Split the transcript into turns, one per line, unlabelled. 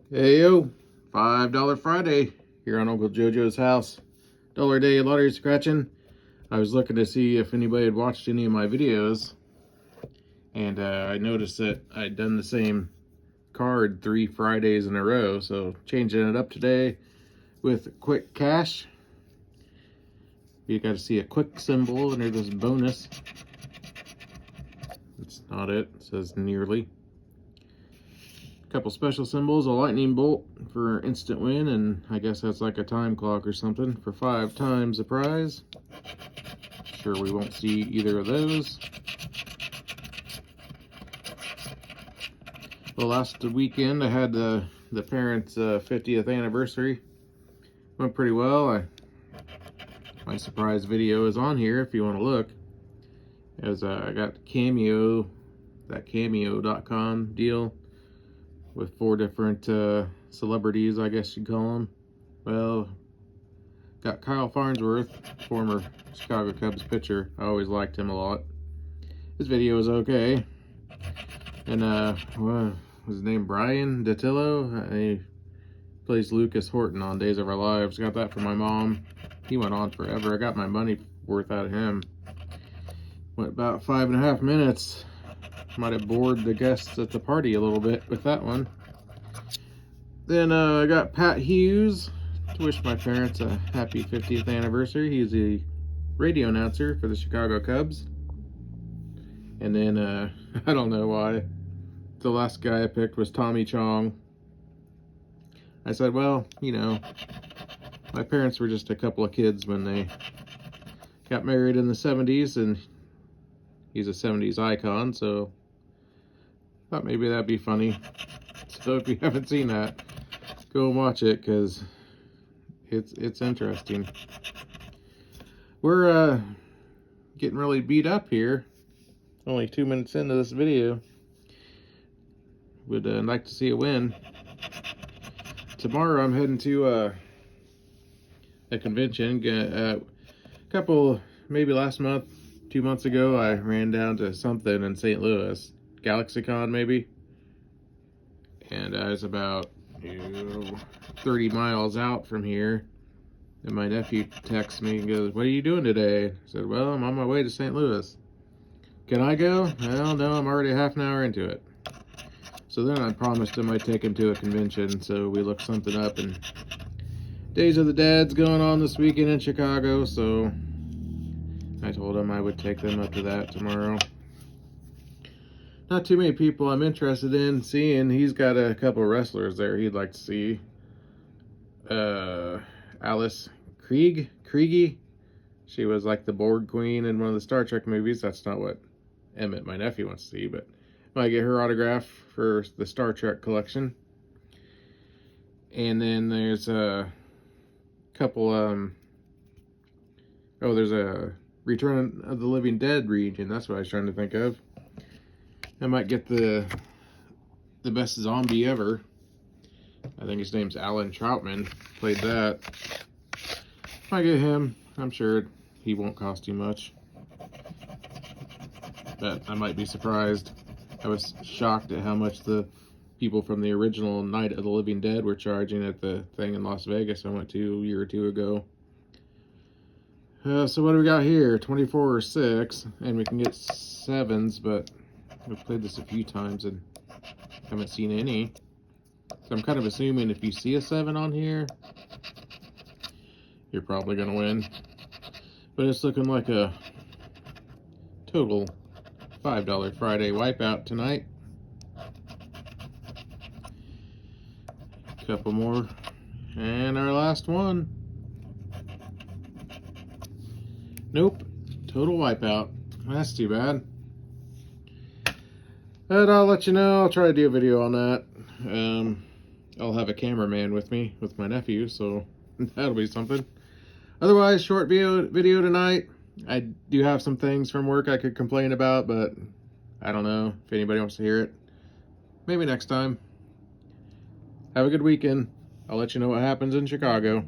Hey yo, $5 Friday here on Uncle JoJo's house. Dollar day lottery scratching. I was looking to see if anybody had watched any of my videos, and I noticed that I'd done the same card 3 Fridays in a row, so changing it up today with quick cash. You got to see a quick symbol under this bonus. It's not it. It says nearly. Couple special symbols, a lightning bolt for instant win, and I guess that's like a time clock or something for 5 times the prize. Sure we won't see either of those. Well, last weekend I had the parents' 50th anniversary. Went pretty well. My surprise video is on here if you want to look. As I got Cameo, that Cameo.com deal with 4 different celebrities, I guess you'd call them. Well, got Kyle Farnsworth, former Chicago Cubs pitcher. I always liked him a lot. His video was okay. And what was his name? Brian Datillo. He plays Lucas Horton on Days of Our Lives. Got that for my mom. He went on forever. I got my money worth out of him. Went about 5.5 minutes. Might have bored the guests at the party a little bit with that one. Then I got Pat Hughes to wish my parents a happy 50th anniversary. He's a radio announcer for the Chicago Cubs. And then I don't know why the last guy I picked was Tommy Chong. I said, well, you know, my parents were just a couple of kids when they got married in the 70s, and he's a 70s icon, so thought maybe that'd be funny. So if you haven't seen that, go and watch it, because it's interesting. We're getting really beat up here. Only 2 minutes into this video. Would like to see a win. Tomorrow I'm heading to a convention. A couple, maybe last month, 2 months ago, I ran down to something in St. Louis. GalaxyCon, maybe. And I was about 30 miles out from here. And my nephew texts me and goes, what are you doing today? I said, well, I'm on my way to St. Louis. Can I go? Well, no, I'm already half an hour into it. So then I promised him I'd take him to a convention, so we looked something up, and Days of the Dead's going on this weekend in Chicago, so I told him I would take them up to that tomorrow. Not too many people I'm interested in seeing. He's got a couple of wrestlers there he'd like to see. Alice Krige. She was like the Borg Queen in one of the Star Trek movies. That's not what Emmett, my nephew, wants to see, but might get her autograph for the Star Trek collection. And then there's a couple, there's a Return of the Living Dead region. That's what I was trying to think of. I might get the best zombie ever. I think his name's Alan Troutman. Played that. Might get him. I'm sure he won't cost too much. But I might be surprised. I was shocked at how much the people from the original Night of the Living Dead were charging at the thing in Las Vegas I went to a year or 2 ago. So what do we got here? 24 or 6, and we can get 7s, but we've played this a few times and haven't seen any. So I'm kind of assuming if you see a 7 on here, you're probably going to win. But it's looking like a total $5 Friday wipeout tonight. Couple more. And our last one. Nope. Total wipeout. That's too bad. But I'll let you know. I'll try to do a video on that. I'll have a cameraman with me, with my nephew, so that'll be something. Otherwise, short video tonight. I do have some things from work I could complain about, but I don't know if anybody wants to hear it. Maybe next time. Have a good weekend. I'll let you know what happens in Chicago.